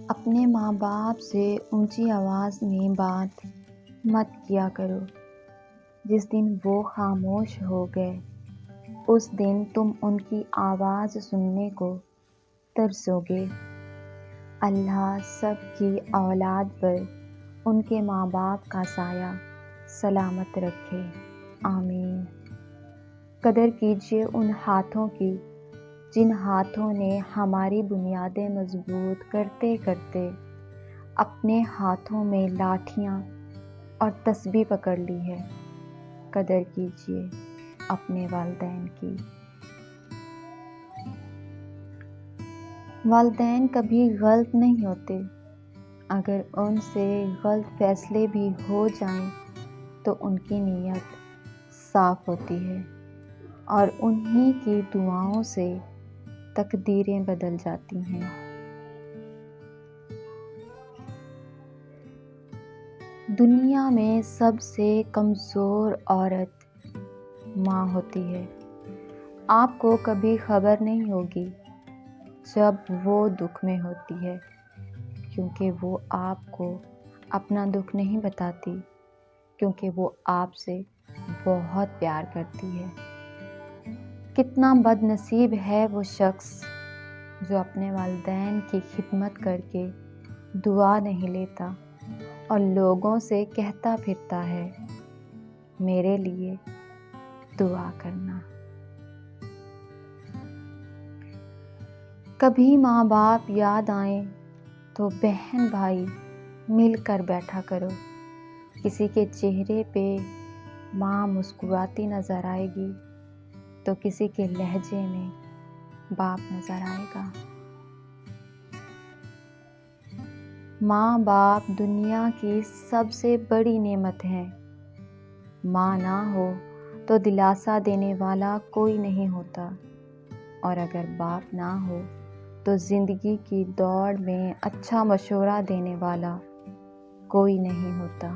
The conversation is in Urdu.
اپنے ماں باپ سے اونچی آواز میں بات مت کیا کرو۔ جس دن وہ خاموش ہو گئے اس دن تم ان کی آواز سننے کو ترسو گے۔ اللہ سب کی اولاد پر ان کے ماں باپ کا سایہ سلامت رکھے، آمین۔ قدر کیجیے ان ہاتھوں کی جن ہاتھوں نے ہماری بنیادیں مضبوط کرتے کرتے اپنے ہاتھوں میں لاٹھیاں اور تسبیح پکڑ لی ہے۔ قدر کیجیے اپنے والدین کی۔ والدین کبھی غلط نہیں ہوتے۔ اگر ان سے غلط فیصلے بھی ہو جائیں تو ان کی نیت صاف ہوتی ہے اور انہی کی دعاؤں سے تقدیریں بدل جاتی ہیں۔ دنیا میں سب سے کمزور عورت ماں ہوتی ہے۔ آپ کو کبھی خبر نہیں ہوگی جب وہ دکھ میں ہوتی ہے، کیونکہ وہ آپ کو اپنا دکھ نہیں بتاتی، کیونکہ وہ آپ سے بہت پیار کرتی ہے۔ کتنا بد نصیب ہے وہ شخص جو اپنے والدین کی خدمت کر کے دعا نہیں لیتا اور لوگوں سے کہتا پھرتا ہے میرے لیے دعا کرنا۔ کبھی ماں باپ یاد آئیں تو بہن بھائی مل کر بیٹھا کرو۔ کسی کے چہرے پہ ماں مسکراتی نظر آئے گی تو کسی کے لہجے میں باپ نظر آئے گا۔ ماں باپ دنیا کی سب سے بڑی نعمت ہے۔ ماں نہ ہو تو دلاسا دینے والا کوئی نہیں ہوتا، اور اگر باپ نہ ہو تو زندگی کی دوڑ میں اچھا مشورہ دینے والا کوئی نہیں ہوتا۔